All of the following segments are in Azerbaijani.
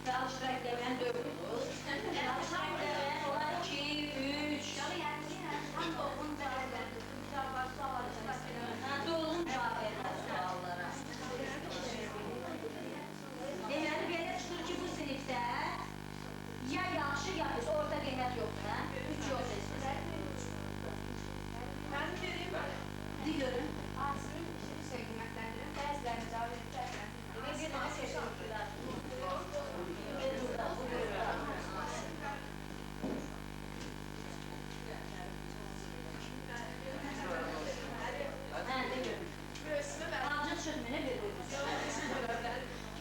Çalıştırak demən 4 olur. Çalıştırak demən olar 2, 3. Tam dolğun cavab verir. Dolğun cavab verir suallara. Deməli, belə çıxır ki, bu sinifdə ya yaxşı, ya pis, orta qiymət yoxdur, hə? 3 yol seçsiniz. Mən göreyim mi? De görün. Arasının işini qiymətləndirin, bəzilərini cavab verir. Bir dənə seçiyorlar.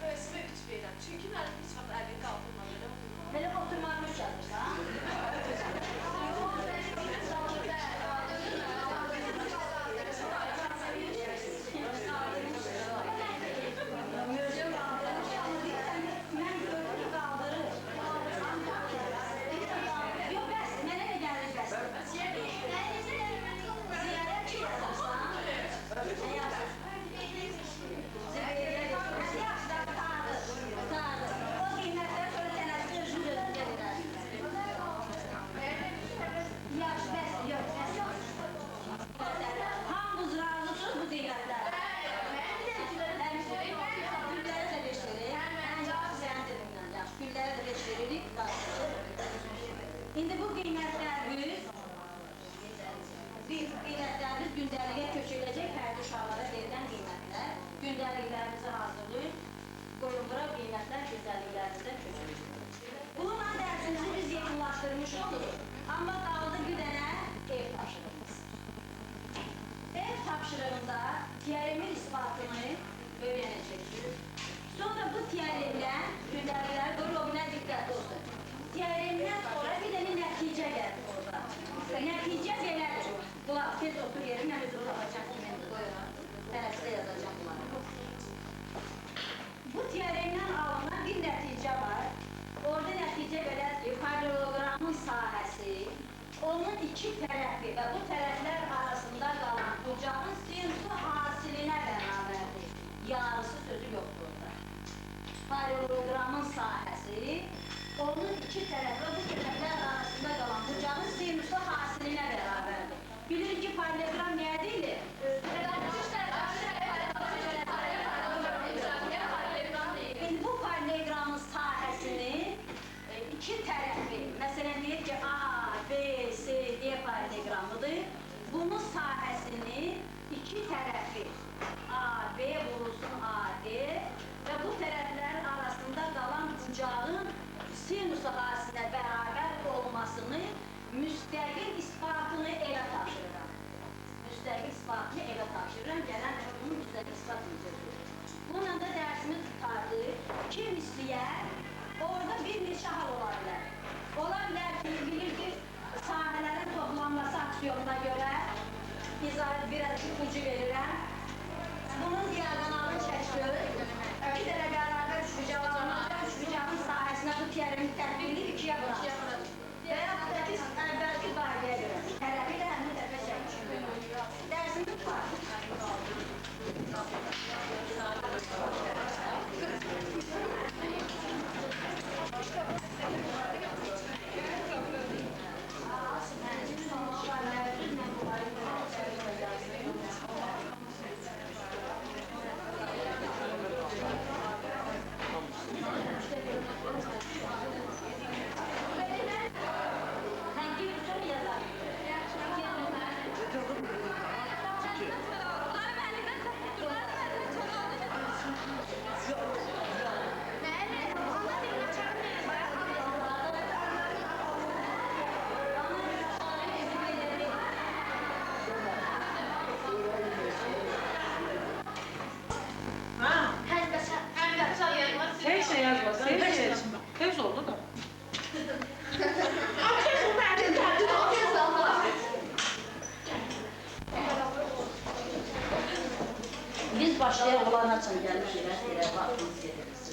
Möhsümə 3 verirəm. Çünki mənim heç vaxt əlini qaldırmadım. Belə oturmaqmış yazırsan. İndi bu qiymətlərimiz gündəliyə köçüləcək fərdi uşaqlara verilən qiymətlər. Gündəliklərimizi hazırlayıb, qoyun bura qiymətlər gündəliklərimizə köçülür. Bununla dərsimizi biz yekunlaşdırmış oluruq. Amma qaldı bir dənə ev tapşırığımız. Ev tapşırığında teoremin isbatını öyrənəcəksiniz. Sonra bu teoremlə gündəlikləri qoyun, o bilə diqqətli olsun. Teoremdən sonra bir dənə nəticə gəlir orada. Nəticə belədir. Qulaq, tez otur yerim, mən özüm tapacaq kimi qoyuram. Tərəfdə yazacaq bunları. Bu teoremdən alınan bir nəticə var. Orada nəticə belədir ki, paralelogramın sahəsi, onun iki tərəfi və bu tərəflər arasında qalan bucağın sinusu hasilinə bərabərdir. Yarısı sözü yoxdur orada. Paralelogramın sahəsi, onun iki tərəfi və bu tərəflər arasında qalan bucağın sinusu hasilinə bərabərdir. Bilir ki, paralelogram nəyə deyilir? Bu paralelogramın sahəsini iki tərəfi, məsələn deyir ki, A, B, C deyə paralelogramıdır. Bunun sahəsini iki tərəfi A, B vurulsun A, D və bu tərəflərin arasında qalan bucağın sinusu hasilinə bərabər olmasını müstəqil isbatını elə tapşırıram. Müstəqil isbatını elə tapşırıram. Gələn bunun müstəqil isbatını sözüdür. Bununla da dərsimiz tutardı. Kim istəyər, orada bir neçə hal ola bilər. Ola bilər ki, bilir ki, sahələrin toplanması aksiyonuna görə biraz ipucu verirəm. Bunun diagonalını çəkdir. İki dənə bərabər üçbucağın sahəsinə bu teoremi tətbiq edib ikiyə bıraxır. Və yaxud da ki, əvvəlki dairəyə görə. Tərəfi də həmin tərəfə çəkir. Dərsini tutar. Tez oldu da. Biz başlayaq olan açın gəlmişik, vaxtımız gediriz.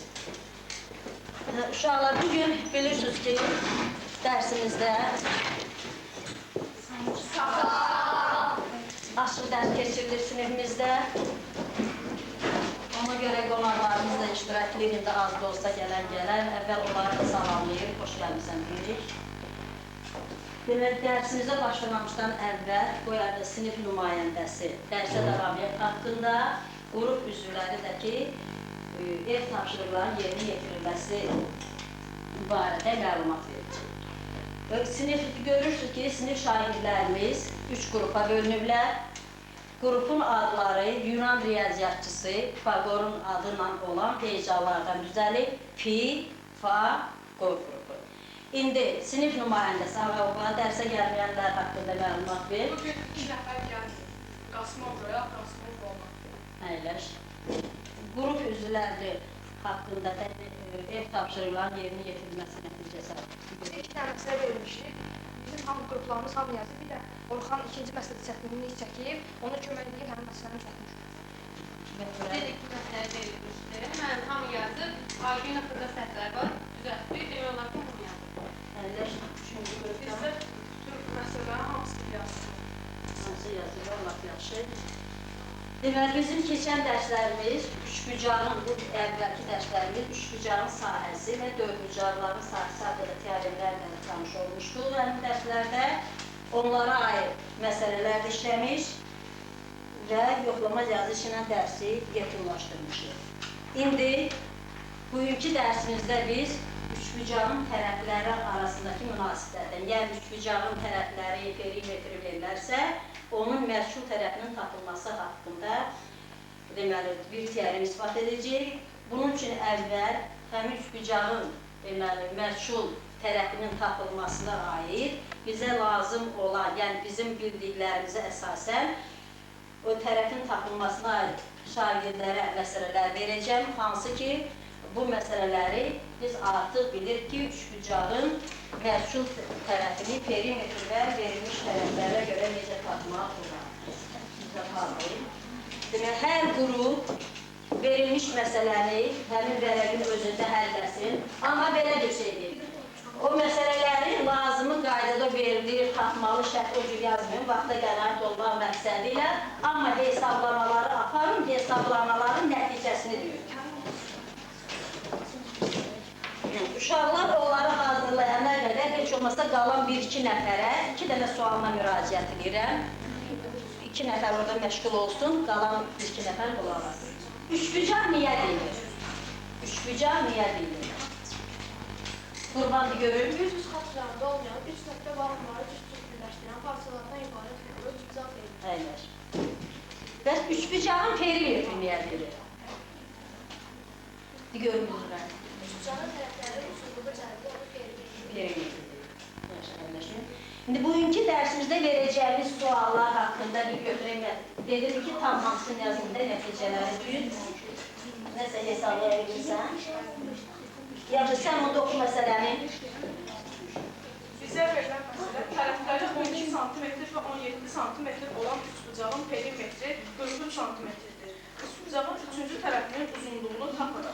Uşaqlar, bugün bilirsiniz ki, dərsimizdə açıq dərs keçirilir sinifimizdə. Ona görə qonaqlarımız da iştiraklarında az da olsa gələn, əvvəl onları da salamlayır, xoş gəlmişsən deyirik. Demək, dərsimizə başlamamışdan əvvəl qoyardı sinif nümayəndəsi dərsə davamiyyət haqqında, qrup üzvləri də ki, ev tapşırıqlarının yerinə yetirilməsi barədə məlumat verəcək. Görürsünüz ki, sinif şagirdlərimiz 3 qrupa bölünüblər. Qrupun adları Yunan riyaziyyatçısı Pifagorun adıyla olan heyecanlardan düzəlib Pi, Fa, Qor qrupu. İndi sinif nümayəndəsi Ağaoğlan dərsə gəlməyənlər haqqında məlumat ver. Bugün 2 nəfər gəldi. Qasımov Royal, Qasımov Roma. Əyləş. Qrup üzvləri haqqında da ev tapşırıqlarının yerinə yetirilməsi nəticəsi. Biz 2 dənə məsələ verilmişdik. Bizim hamı qruplarımız hamı yazdı. Bir də Orxan ikinci məsələdə çətinlik çəkib, ona kömək edib həmin məsələni çözmüş. Dedik ki, məsələ verilmişdir. Mən hamı yazıb, Aygün xırda səhvlər var, düzəltdik, demək olar ki, hamı yazıb. Əyləş. Üçüncü qrupda Bizdə bütün məsələlərin hamısı yazılır. hansı yazılır, laf yaxşı. Deməli, bizim keçən dərslərimiz, üçbucağın, bu əvvəlki dərslərimiz üçbucağın sahəsi və dördbucaqların sahəsi haqqında teoremlərlə tanış olmuşduq. Həmin dərslərdə onlara aid məsələlər işləmiş və yoxlama yazışı ilə dərsi yekunlaşdırmışıq. İndi bugünkü dərsimizdə biz üçbucağın tərəfləri arasındakı münasibətdən, yəni üçbucağın tərəfləri perimetri verilərsə, onun məşğul tərəfinin tapılması haqqında deməli, bir teorem ispat edəcəyik. Bunun üçün əvvəl həmin üçbucağın məşğul tərəfinin tapılmasına aid bizə lazım olan, yəni bizim bildiklərimizə əsasən o tərəfin tapılmasına aid şagirdlərə məsələlər verəcəm, hansı ki, bu məsələləri biz artıq bilirik ki, üçbucağın məşğul tərəfini perimetr və verilmiş tərəflərə görə necə tapmaq olar. Demək, hər qrup verilmiş məsələni həmin vərəqin özündə həll etsin, amma belə bir şeydir. O məsələləri lazımı qaydada verilir, tapmalı şərt o cür yazmıyorum, vaxta qənaət olmaq məqsədi ilə, amma hesablamaları aparın, hesablamaların nəticəsini deyir. Uşaqlar onları hazırlayana qədər heç olmasa qalan 1-2 nəfərə 2 dənə sualına müraciət edirəm. 2 nəfər orada məşğul olsun, qalan 1-2 nəfər qulaq asın. Üçbucaq niyə deyilir? Üçbucaq niyə deyilir? Qurban görür. Üz xatlarında olmayan 3 nöqtə bağımları düz-düz birləşdirən parçalardan ibarət bir üçbucaq deyilir. Əyləş. Bəs üçbucağın perimetri niyə deyilir? Görünür. Üçbucağın tərəfləri usulluğu cəhətdə onu Perimetri. İndi bugünkü dərsimizdə verəcəyimiz suallar haqqında bir götürək. Dedim ki, tam hamısını yazımda nəticələri düz. Nəsə hesablaya bilirsən? Yaxşı, sən onda oxu məsələni. Bizə verilən məsələ tərəfləri 12 sm və 17 sm olan üçbucağın perimetri 43 sm-dir. Üçbucağın üçüncü tərəfinin uzunluğunu tapın.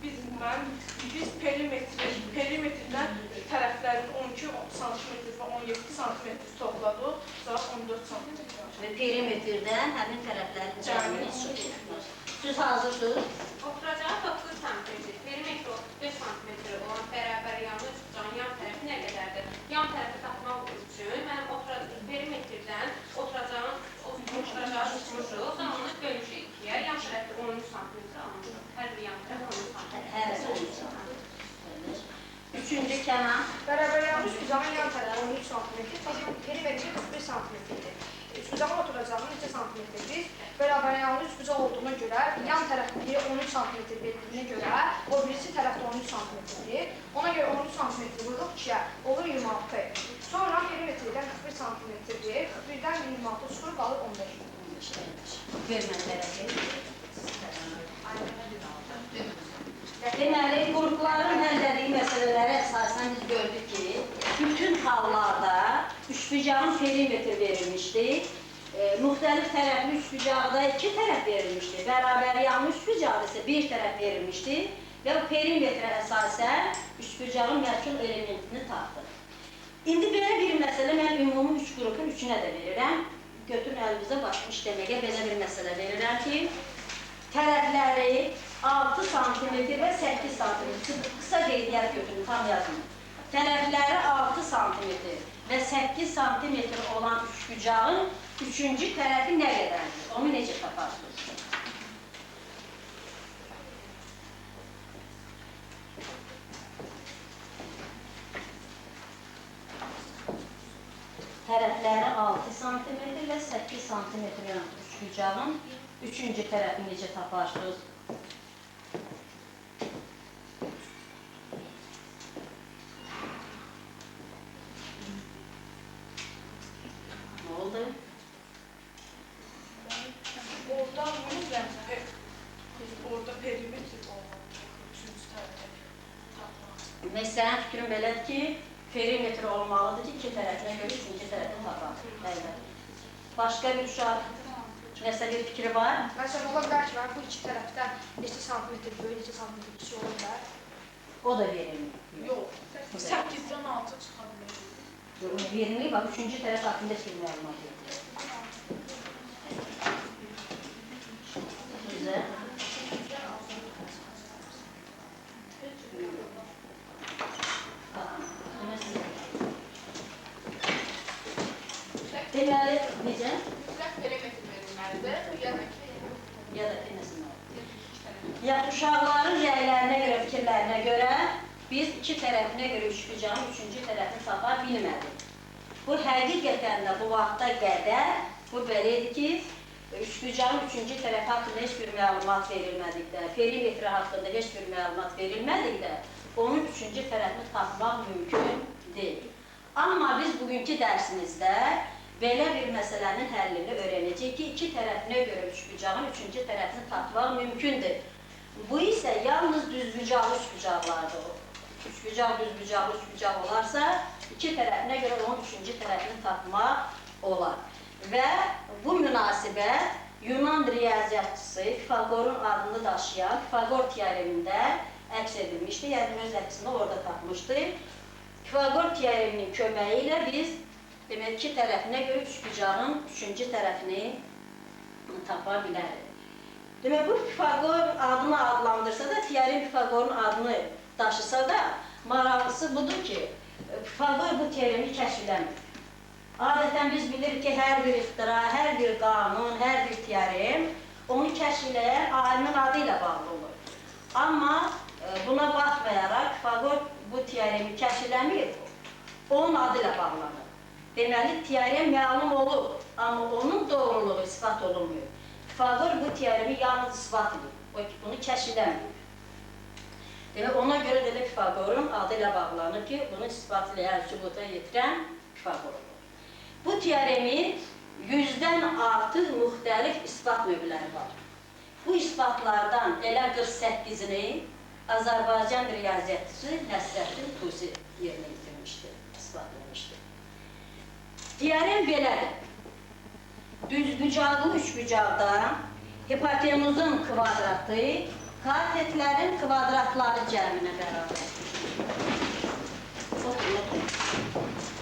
Biz perimetrdən tərəflərin 12 sm və 17 sm topladıq, cavab 14 sm. Və perimetrdən həmin tərəflərin cəmini çıxır. Siz hazırsınız? Oturacağı 9 cm, perimetri 35 cm olan bərabər yanlı üçbucağın yan tərəfi nə qədərdir? Yan tərəfi tapmaq üçün mənim perimetrdən oturacağın çıxmışıq, o zaman onu bölmüşük 2-yə, yan tərəfi 13 cm almışıq. Hər bir yan tərəfi 13 cm. Hərəsi 13 cm. Üçüncü kənar. Bərabər yanlı üçbucağın yan tərəfi 13 cm, perimetri 41 cm-dir. Üçbucağın oturacağını neçə santimetrdir? Biz bərabər yanlı üçbucaq olduğuna görə, yan tərəfli 13 cm verildiğine görə, o birisi tərəfdə 13 cm-dir. Ona görə 13 cm vururuq 2-yə, olur 26. Sonra perimetrdən 41 cm-dir. 41-dən 26 çıxır, qalır 15. Görmən tərəfi. Deməli, qrupların həllədiyi məsələlərə əsasən biz gördük ki, bütün hallarda üçbucağın perimetri verilmişdir. Müxtəlif tərəfli üçbucaqda 2 tərəf verilmişdir. Bərabər yanlı üçbucaqda isə 1 tərəf verilmişdir və o perimetrə əsasən üçbucağın məşğul elementini tapdıq. İndi belə bir məsələ mən ümumi 3 qrupun 3-ünə də verirəm. Götürün əlimizə başqa işləməyə belə bir məsələ verirəm ki, tərəfləri 6 sm və 8 sm. Qısa qeydiyyat götürün, tam yazın. Tərəfləri 6 sm və 8 sm olan üçbucağın üçüncü tərəfi nə qədərdir? Onu necə taparsınız? Tərəfləri 6 sm və 8 sm olan üçbucağın üçüncü tərəfi necə taparsınız? Nə oldu? Orada orada perimetr olmalı. Üçüncü tərəfə tapmaq. Məsələn, fikrim belədir ki, perimetr olmalıdır ki, iki tərəfinə görə üçüncü tərəfini tapaq. Başqa bir uşaq, nəsə bir fikri var? Məsələn, ola bilər ki, bu iki tərəfdən neçə santimetr böyük, neçə santimetr kiçik ola bilər. O da verilmir. Yox, 8-dən 6 çıxa bilər. Verilmir, bax, üçüncü tərəf haqqında heç bir məlumat yoxdur. Güzel. Deməli, necə? Mütləq perimetr verilməlidir, ya da ki, Ya da ki, nəsin var? Ya uşaqların rəylərinə görə, fikirlərinə görə biz iki tərəfinə görə üçbucağın üçüncü tərəfini tapa bilmədik. Bu həqiqətən də bu vaxta qədər bu belədir ki, üçbucağın üçüncü tərəfi haqqında heç bir məlumat verilmədikdə, perimetri haqqında heç bir məlumat verilmədikdə, onun üçüncü tərəfini tapmaq mümkün deyil. Amma biz bugünkü dərsimizdə belə bir məsələnin həllini öyrənəcək ki, iki tərəfinə görə üçbucağın üçüncü tərəfini tapmaq mümkündür. Bu isə yalnız düzbucaqlı üçbucaqlardır. Üçbucaq, düzbucaqlı üçbucaq olarsa, iki tərəfinə görə onun üçüncü tərəfini tapmaq olar. Və bu münasibət Yunan riyaziyyatçısı Pifaqorun adını daşıyan Pifaqor teoremində əks edilmişdi, yəni öz əksini orada tapmışdı. Pifaqor teoreminin köməyi ilə biz demək, iki tərəfinə görə üçbucağın üçüncü tərəfini tapa bilərik. Demək, bu Pifaqor adını adlandırsa da, teorem Pifaqorun adını daşısa da, maraqlısı budur ki, Pifaqor bu teoremi kəşf eləmir. Adətən biz bilirik ki, hər bir ixtira, hər bir qanun, hər bir teorem onu kəşf eləyən alimin adı ilə bağlı olur. Amma buna baxmayaraq, Pifaqor bu teoremi kəşf eləmir, onun adı ilə bağlanır. Deməli, teorem məlum olur, amma onun doğruluğu ispat olunmuyor. Pifaqor bu teoremi yalnız ispat edir, bunu kəşf eləmir. Demək, ona görə də Pifaqorun adı ilə bağlanır ki, bunu ispat eləyən, sübuta yetirən Pifaqor olur. Bu teoremin 100-dən artıq müxtəlif ispat növləri var. Bu isbatlardan elə 48-ni Azərbaycan riyaziyyatçısı Nəsrəddin Tusi yerinə yetirmişdir, ispat etmişdir. Teorem belədir. Düzbucaqlı üçbucaqda hipotenuzun kvadratı katetlərin kvadratları cəminə bərabərdir.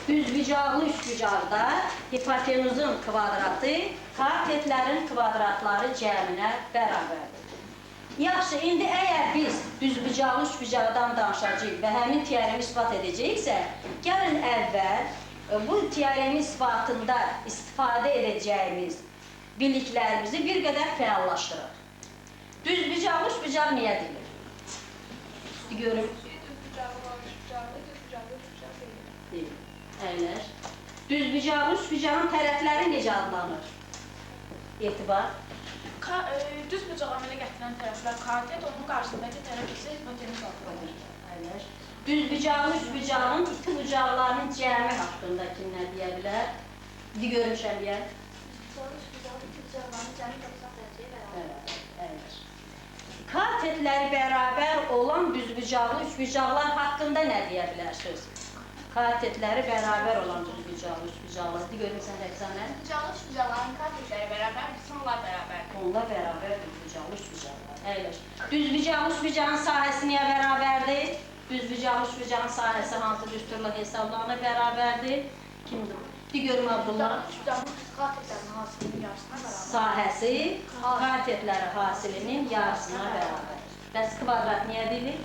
Düzbucaqlı üçbucaqda hipotenuzun kvadratı katetlərin kvadratları cəminə bərabərdir. Yaxşı, indi əgər biz düzbucaqlı üçbucaqdan danışacağıq və həmin teoremi ispat edəcəksə, gəlin əvvəl bu teoremin isbatında istifadə edəcəyimiz biliklərimizi bir qədər fəallaşdıraq. Düzbucaqlı üçbucaq niyə deyilir? Görün. Əyləş. Düzbucaqlı üçbucağın tərəfləri necə adlanır? Etibar. Düzbucağa əmələ gətirən tərəflər katet, onun qarşısındakı tərəf isə hipotenuz adlanır. Əyləş. Düzbucaqlı üçbucağın iki bucaqlarının cəmi haqqında kim nə deyə bilər? İndi görmüşəm deyək. Katetləri bərabər olan düzbucaqlı üçbucaqlar haqqında nə deyə bilərsiniz? Katetləri bərabər olan düzbucaqlı üçbucaqlar. İndi görmüşsən Rəqsanə? Düzbucaqlı üçbucaqların katetləri bərabərdir, onlar bərabərdir. Onlar bərabər düzbucaqlı üçbucaqlar. Əyləş. Düzbucaqlı üçbucağın sahəsi niyə bərabərdir? Düzbucaqlı üçbucağın sahəsi hansı düsturla hesablanır bərabərdir? Bir görüm Abdullah. Üçbucağın katetlərinin hasilinin yarısına bərabər. Sahəsi katetləri hasilinin yarısına bərabər. Bəs kvadrat niyə deyilir?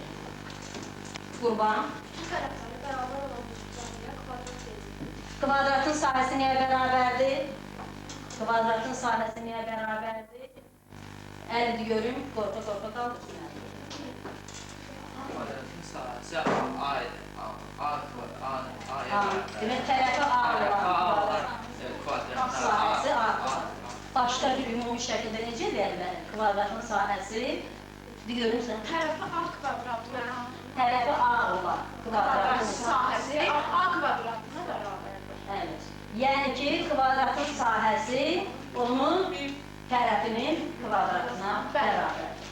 Qurban. Bütün tərəfləri bərabər olan üçbucağına kvadrat deyilir. Kvadratın sahəsi niyə bərabərdir? Kvadratın sahəsi niyə bərabərdir? Əldi görüm, qorxa qaldırsın. Kvadratın sahəsi A-ya Demək, tərəfi A olan kvadrat sahəsi A. Başqa bir ümumi şəkildə necə verilir? Kvadratın sahəsi, bir görürsən, Tərəfi A kvadratına. tərəfi A olan kvadratın Sahəsi A kvadratına bərabərdir. Evet. Yəni ki, kvadratın sahəsi onun tərəfinin kvadratına bərabərdir.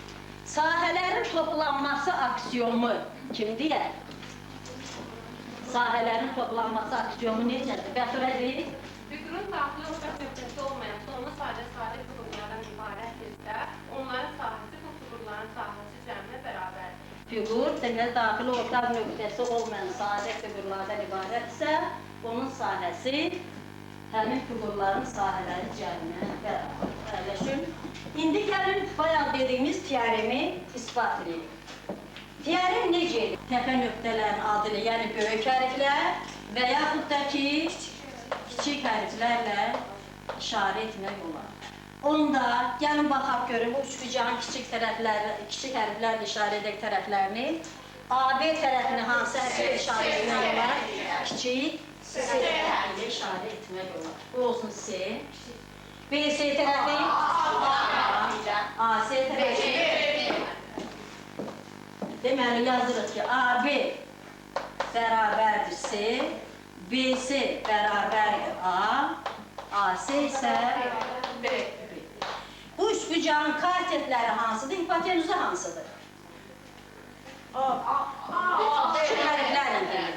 Sahələrin toplanması aksiyomu kim deyər? Sahələrin toplanması aksiyomu necədir? Bəxirədir? Fiqurun daxili ortaq nöqtəsi olmayan sonlu sadə fiqurlardan ibarətdirsə, onların sahəsi bu fiqurların sahəsi cəminə bərabərdir. Fiqur, deməli, daxili ortaq nöqtəsi olmayan sadə fiqurlardan ibarətsə, onun sahəsi həmin fiqurların sahələri cəminə bərabərləşir. İndi gəlin, bayaq dediyimiz teoremi ispat edirik. Teorem necə edir? Təpə nöqtələrin adını, yəni böyük hərflər və yaxud da ki, kiçik hərflərlə işarə etmək olar. Onda gəlin baxaq görün, bu üçbucağın kiçik hərflərlə işarə edək tərəflərini. AB tərəfini hansı hərflə işarə etmək olar? Kiçik S hərflə işarə etmək olar. Bu olsun S. BC tərəfi AC tərəfi. Deməli, yazırıq ki, AB bərabərdir C, BC bərabərdir A, AC isə B. Bu üçbucağın katetləri hansıdır, hipotenuzu hansıdır? Şu hərflərlə deyilir.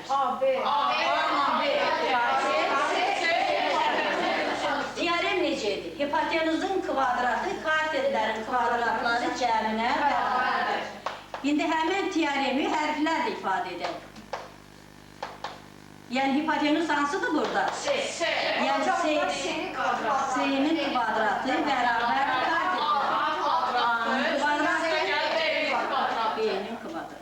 Teorem necədir? Hipotenuzun kvadratı, katetlərin kvadratları cəminə bərabərdir. İndi həmin teoremi hərflərlə ifadə edək. Yəni hipotenuz hansıdır burada? Yəni S-nin kvadratı bərabər katetlər. A-nın kvadratı, B-nin kvadratı.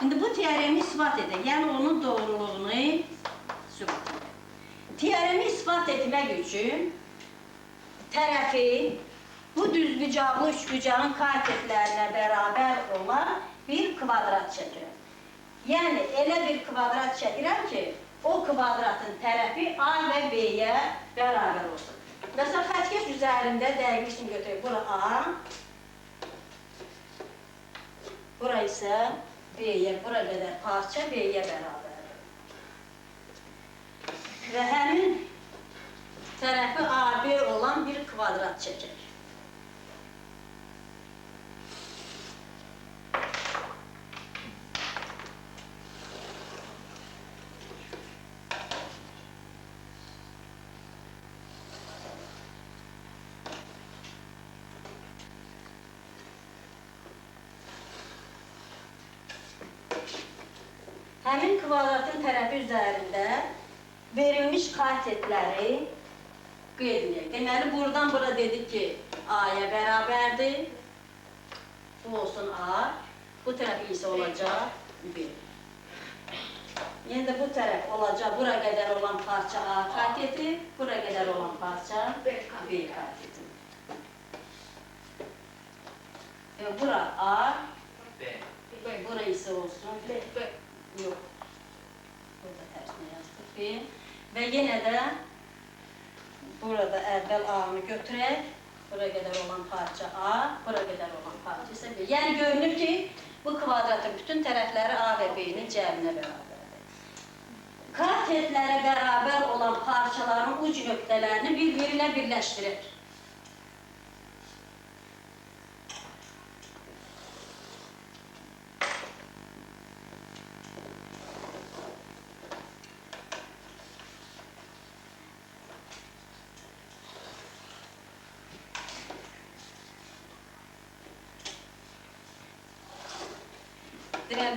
İndi bu teoremi ispat edək, yəni onun doğruluğunu sübut edək. Teoremi ispat etmək üçün tərəfi bu düzbucaqlı üçbucağın katetlərinə bərabər olan bir kvadrat çəkirəm. Yəni, elə bir kvadrat çəkirəm ki, o kvadratın tərəfi A və B-yə bərabər olsun. Məsələn, xətkeş üzərində dəqiq üçün götürək. Bura A, bura isə B-yə, bura qədər parça B-yə bərabərdir. Və həmin tərəfi AB olan bir kvadrat çəkək. Həmin kvadratın tərəfi üzərində verilmiş katetləri qeyd edək. Deməli, buradan bura dedik ki, A-ya bərabərdir. Bu olsun A. Bu tərəfi isə olacaq B. Yəni də bu tərəf olacaq, bura qədər olan parça A kateti, bura qədər olan parça B kateti. Bura A, bura isə olsun B. Yox. Burada tərsinə yazdık B. Və yenə də burada əvvəl A-nı götürək. Bura qədər olan parça A, bura qədər olan parça isə B. Yəni görünür ki, bu kvadratın bütün tərəfləri A və B-nin cəminə bərabərdir. Katetlərə bərabər olan parçaların uc nöqtələrini bir-birinə birləşdirir.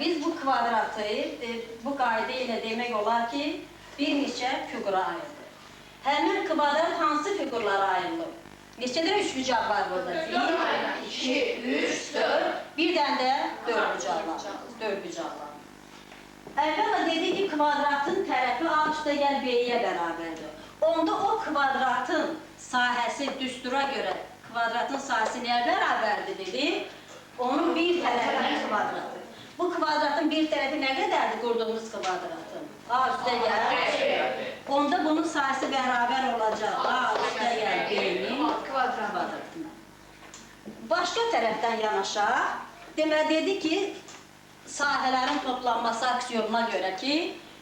Biz bu kvadratı, bu qayda ilə demək olar ki, bir neçə fiqura ayırdır. Həmin kvadrat hansı fiqurlara ayrılır? Neçədə üçbucaq var burada? 1, 2, 3, 4. Bir dənə də dördbucaqlar. Əvvəla dedik ki, kvadratın tərəfi A üstə gəl B-yə bərabərdir. Onda o kvadratın sahəsi düstura görə kvadratın sahəsi nəyə bərabərdir dedik? Onun bir tərəfinin kvadratı. Bu kvadratın bir tərəfi nə qədərdir qurduğumuz kvadratın? A üstə gəl. Onda bunun sahəsi bərabər olacaq. A üstə gəl B-nin kvadratına. Başqa tərəfdən yanaşaq. Deməli dedik ki, sahələrin toplanması aksiyonuna görə ki,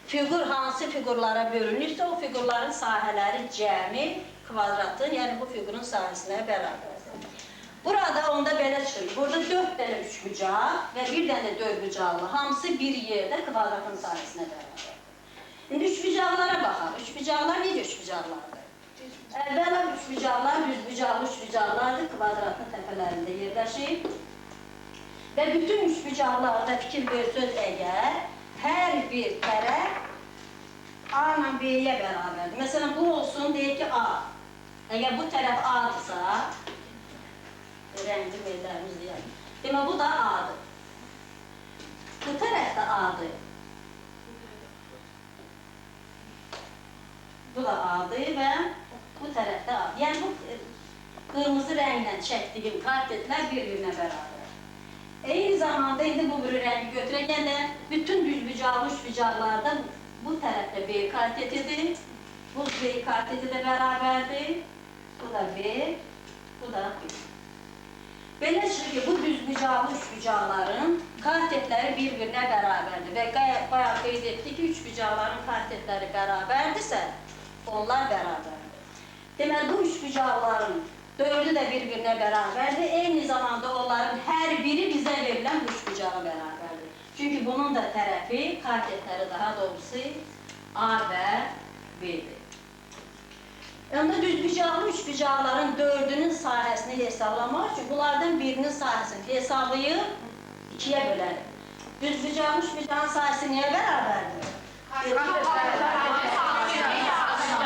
fiqur hansı fiqurlara bölünürsə, o fiqurların sahələri cəmi kvadratın, yəni bu fiqurun sahəsinə bərabərdir. Burada onda belə çıxır. Burada 4 dənə üçbucaq və bir dənə dördbucaqlı. Hamısı bir yerdə kvadratın sahəsinə bərabərdir. İndi üçbucaqlara baxaq. Üçbucaqlar necə üçbucaqlardır? Əvvəla üçbucaqlar düzbucaqlı üçbucaqlardır, kvadratın təpələrində yerləşir. Və bütün üçbucaqlarda fikir versəz əgər, hər bir tərəf A ilə B-yə bərabərdir. Məsələn, bu olsun, deyək ki, A. Əgər bu tərəf A-dırsa, rəngli bellərimiz deyək. Demə, bu da A-dır. Bu tərəf də A-dır. Bu da A-dır və bu tərəf də A-dır. Yəni, bu qırmızı rənglə çəkdiyim kartetlər bir-birinə bərabər. Eyni zamanda indi bu bir rəngi götürəkən də bütün düzbucaqlı üçbucaqlarda bu tərəfdə B kartetidir, bu B karteti də bərabərdir, bu da B, bu da B. Belə çıxır ki, bu düzbucaqlı üçbucaqların kartetləri bir-birinə bərabərdir və bayaq qeyd etdik ki, üçbucaqların kartetləri bərabərdirsə, onlar bərabərdir. Deməli, bu üçbucaqların dördü də bir-birinə bərabərdir. Eyni zamanda onların hər biri bizə verilən üçbucağa bərabərdir. Çünki bunun da tərəfi, kartetləri daha doğrusu A və B-dir. Onda düzbucaqlı üçbucaqların dördünün sahəsini hesablamaq üçün bunlardan birinin sahəsini hesablayıb ikiyə bölərik. Düzbucaqlı üçbucağın sahəsi nəyə bərabərdir?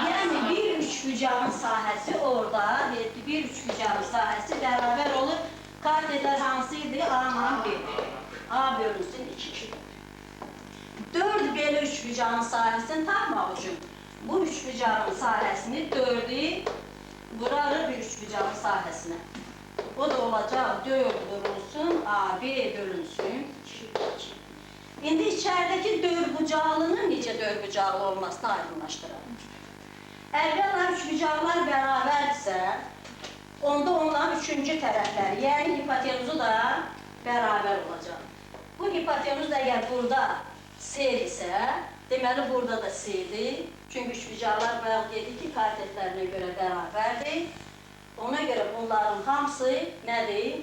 Yəni bir üçbucağın sahəsi orada, bir üçbucağın sahəsi bərabər olur. Kartetlər hansıydı? A ilə B-dir. A bölünsün 2. 4 belə üçbucağın sahəsini tapmaq üçün bu üçbucağın sahəsini 4'ü vurarıq bir üçbucağın sahəsinə. O da olacaq 4 vurulsun, AB bölünsün 2. İndi içəridəki dördbucaqlının necə dördbucaqlı olmasını aydınlaşdıralım. Əvvəla üçbucaqlar bərabərdirsə, onda onların üçüncü tərəfləri, yəni hipotenuzu da bərabər olacaq. Bu hipotenuz əgər burada S isə, deməli burada da S'dir. Çünki üçbucaqlar bayaq dedik ki, kartetlərinə görə bərabərdir. Ona görə bunların hamısı nədir?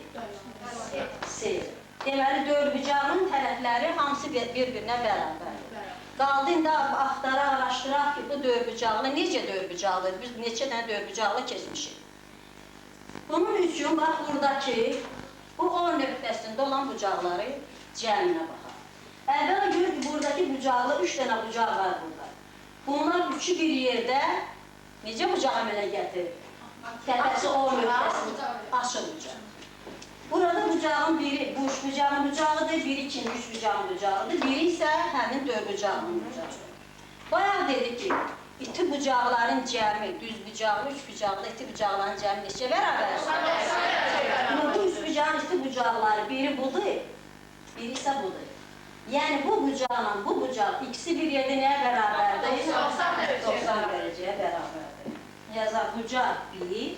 S-dir. Deməli, dördbucağın tərəfləri hamısı bir-birinə bərabərdir. Qaldı indi axtaraq, araşdıraq ki, bu dördbucaqlı necə dördbucaqlıdır? Biz neçə dənə dördbucaqlı keçmişik. Bunun üçün, bax, buradakı bu O nöqtəsində olan bucaqları cəminə baxaq. Əvvəla görür ki, buradakı bucaqlı 3 dənə bucaq var burada. Bunlar üçü bir yerdə necə bucağı əmələ gətirir? Təpəsi O nöqtəsində açıq bucaq. Burada bucağın biri bu üç bucağın bucağıdır, biri ikinci üç bucağın bucağıdır, biri isə həmin dörd bucağın bucağıdır. Bayaq dedik ki, iti bucaqların cəmi, düz bucaqlı, üç bucaqlı iti bucaqların cəmi neçə bərabər? Bu üç bucağın iti bucaqları biri budur, biri isə budur. Yəni bu bucaqla bu bucaq ikisi bir yerdə nəyə bərabərdir? 90 dərəcəyə bərabərdir. Yazaq bucaq 1,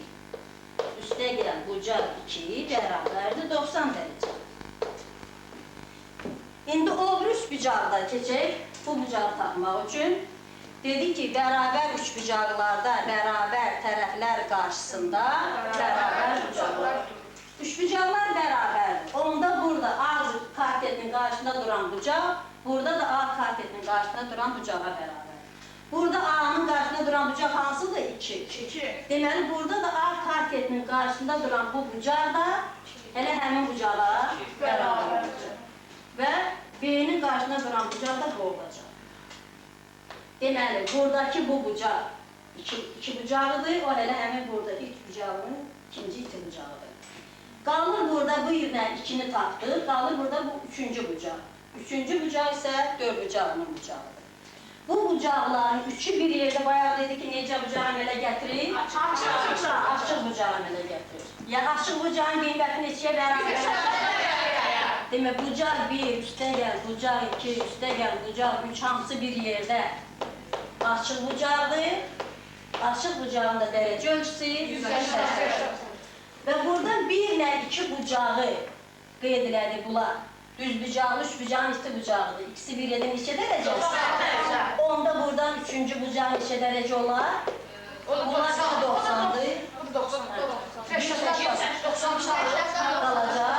üstə gələn bucaq 2 bərabərdir 90 dərəcə. İndi o üç bucaqda keçək, bu bucağı tapmaq üçün. Dedik ki, bərabər üç bucaqlarda, bərabər tərəflər qarşısında bərabər bucaqlar. Üç bucaqlar bərabərdir. Onda burada A kartetinin qarşısında duran bucaq, burada da A kartetinin qarşısında duran bucağa bərabər. Burada A'nın qarşısında duran bucaq hansıdır? 2. Deməli, burada da A kartetinin qarşısında duran bu bucaq da elə həmin bucağa bərabər olacaq. Və B'nin qarşısında duran bucaq da bu olacaq. Deməli, buradakı bu bucaq iki bucağıdır, o hele hemen burada ilk bucağının ikinci iti bucağıdır. Qalır burada bu yerden ikini tapdı, qalır burada bu üçüncü bucaq. Üçüncü bucaq ise dörd bucağının bucağıdır. Bu bucaqların üçü bir yerdə bayağı dedi ki, necə bucağı əmələ gətirir? Açıq bucağı əmələ gətirir. Yəni, açıq bucağın qiyməti neçəyə bərabər? Demək, bucaq 1, üstə gəl, bucaq 2, üstə gəl, bucaq 3, hamısı bir yerdə. Açıq bucaqdır. Açıq bucağın da dərəcə ölçüsü 180. Və burada 1 ilə 2 bucağı qeyd elədi bunlar. Düz bucağı, üç bucağın üstü bucağıdır. İkisi bir yerdə neçə dərəcə? 90 dərəcə. Onda buradan üçüncü bucağın neçə dərəcə olar? Bunlar 90'dır. 90. 90 qalacaq.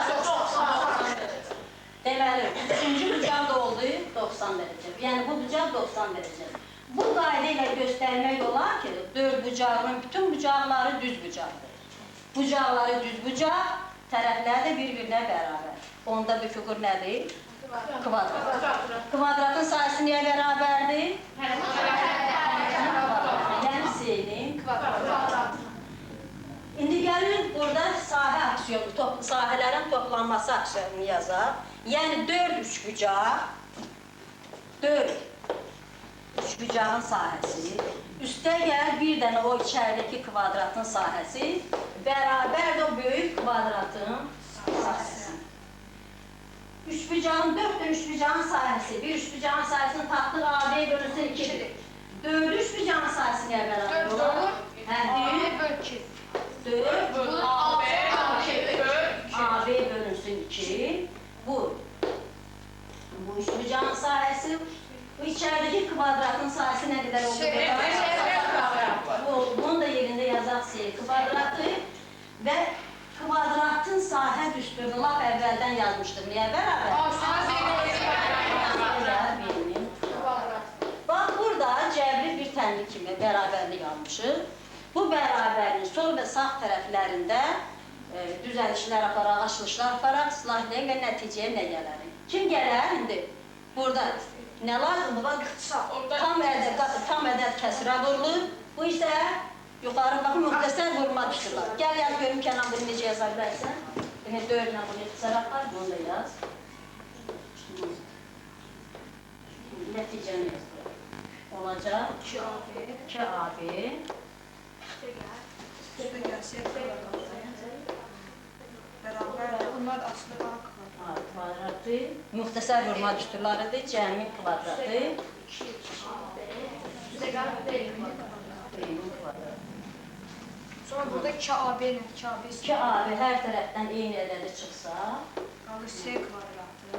Deməli, üçüncü bucaq da oldu 90 dərəcə. Yəni bu bucaq 90 dərəcə. Bu qayda ilə göstərmək olar ki, dörd bucağının bütün bucaqları düz bucaqdır. Bucaqları düz bucaq, tərəfləri də bir-birinə bərabər. Onda bu fiqur nədir? Kvadrat. Kvadratın sayısı niyə bərabərdir? Yəni S-nin kvadratı. İndi gəlin burada sahə aksiyonu, sahələrin toplanması aksiyonunu yazaq. Yəni 4 üçbucaq, 4 üçbucağın sahəsi, üstə gəl bir dənə o içəridəki kvadratın sahəsi, bərabər o böyük kvadratın sahəsi. Üçbucağın, 4 üçbucağın sahəsi, bir üçbucağın sahəsini tapdıq, AB bölünsün 2'dir. 4 üçbucağın sahəsi niyə bərabər olur? 4 böl 2. 4 AB bölünsün 2. Bu üçbucağın sahəsi, bu içəridəki kvadratın sahəsi nə qədər olur? Bunun da yerində yazaq S kvadratı və kvadratın sahə düsturunu lap əvvəldən yazmışdır. Niyə bərabər? Bax, burada cəbri bir tənlik kimi bərabərlik almışıq. Bu bərabərliyin sol və sağ tərəflərində düzəlişlər aparaq, açılışlar aparaq, silahlayaq və nəticəyə nə gələrik? Kim gələr indi? Burada nə lazımdır? Bax, tam ədəd kəsrə vurulur. Bu isə yuxarı baxın, müxtəsər vurma düşürlər. Gəl, yaz, görüm Kənan, bunu necə yaza bilərsən? Demək, 4 ilə bunu ixtisar apar, bunu da yaz. Nəticəni yazdır. Olacaq 2AB. Bunlar aslında Kvadratı, müxtəsər vurma düsturlarıdır, cəmi kvadratı. Sonra burada 2AB ilə 2AB 2AB hər tərəfdən eyni ədədi çıxsa, qalır S kvadratı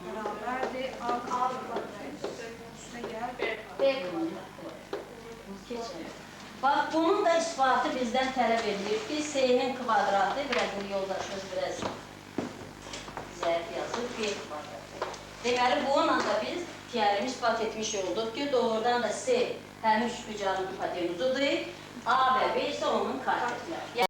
bərabərdir A kvadratı. Üstə gəl B kvadratı. keçək. Bax, bunun da isbatı bizdən tələb edilir ki, S-nin kvadratı, biraz yoldaşımız biraz zərf yazır, B kvadratı. Deməli, bununla da biz teoremi isbat etmiş olduq ki, doğrudan da S həmin üçbucağın hipotenuzudur, A və B isə onun katetləri.